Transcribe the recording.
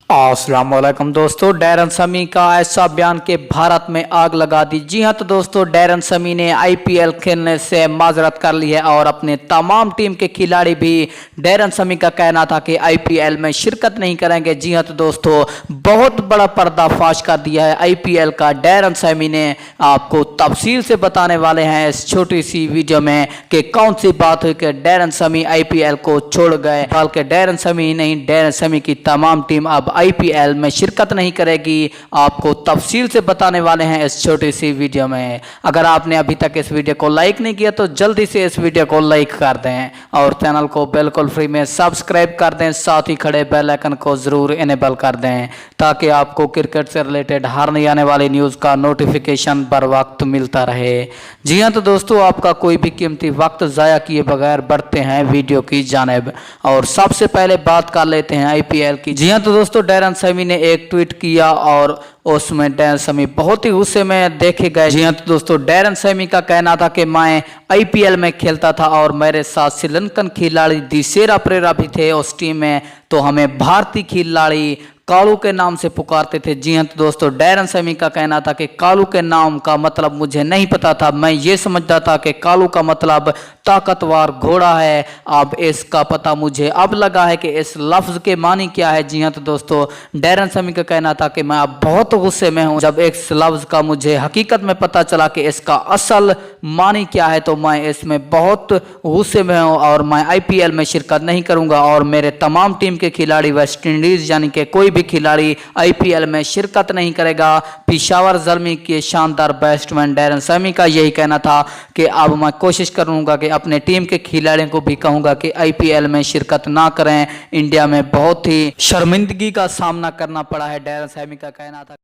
अस्सलाम वालेकुम दोस्तों, डैरन समी का ऐसा बयान कि भारत में आग लगा दी। जी हां, तो दोस्तों डैरन समी ने आईपीएल खेलने से माजरत कर ली है और अपने तमाम टीम के खिलाड़ी भी डैरन समी का कहना था कि आईपीएल में शिरकत नहीं करेंगे। जी हां, तो दोस्तों बहुत बड़ा पर्दाफाश कर दिया है आईपीएल का डैरन समी ने। आपको तफसील से बताने वाले हैं इस छोटी सी वीडियो में कि कौन सी बात हुई कि डैरन समी आईपीएल को छोड़ गए। बल्कि डैरन समी नहीं, डैरन समी की तमाम टीम अब आईपीएल में शिरकत नहीं करेगी। आपको तफसील से बताने वाले हैं इस छोटी सी वीडियो में। अगर आपने अभी तक इस वीडियो को लाइक नहीं किया तो जल्दी से इस वीडियो को लाइक कर दें और चैनल को बिल्कुल फ्री में सब्सक्राइब कर दें। साथ ही खड़े बेल आइकन को जरूर इनेबल कर दें ताकि आपको क्रिकेट से रिलेटेड हर नई आने वाली न्यूज़ का नोटिफिकेशन बर वक्त मिलता रहे। जी हाँ, तो दोस्तों आपका कोई भी कीमती वक्त ज़ाया किए बगैर बढ़ते हैं वीडियो की जानिब और सबसे पहले बात कर लेते हैं आईपीएल की। जी हाँ, तो दोस्तों डैरन समी ने एक ट्वीट किया और उसमें डैरन समी बहुत ही गुस्से में देखे गए। जी हाँ, तो दोस्तों डैरन समी का कहना था कि मैं आईपीएल में खेलता था और मेरे साथ श्रीलंकन खिलाड़ी दिसेरा परेरा भी थे उस टीम में, तो हमें भारतीय खिलाड़ी कालू के नाम से पुकारते थे। जी हाँ, तो दोस्तों डैरन समी का कहना था कि कालू के नाम का मतलब मुझे नहीं पता था, मैं ये समझता था कि कालू का मतलब ताकतवर घोड़ा है। अब इसका पता मुझे अब लगा है कि इस लफ्ज़ के मानी क्या है। जी हाँ, तो दोस्तों डैरन समी का कहना था कि मैं अब बहुत गुस्से में हूँ। जब इस लफ्ज़ का मुझे हकीकत में पता चला कि इसका असल मानी क्या है तो मैं इसमें बहुत गुस्से में हूँ और मैं आईपीएल में शिरकत नहीं करूँगा और मेरे तमाम टीम के खिलाड़ी वेस्ट इंडीज़ यानी कि कोई भी खिलाड़ी आईपीएल में शिरकत नहीं करेगा। पेशावर ज़ल्मी के शानदार बैट्समैन डैरन समी का यही कहना था कि अब मैं कोशिश करूंगा कि अपने टीम के खिलाड़ियों को भी कहूंगा कि आईपीएल में शिरकत ना करें। इंडिया में बहुत ही शर्मिंदगी का सामना करना पड़ा है, डैरन समी का कहना था।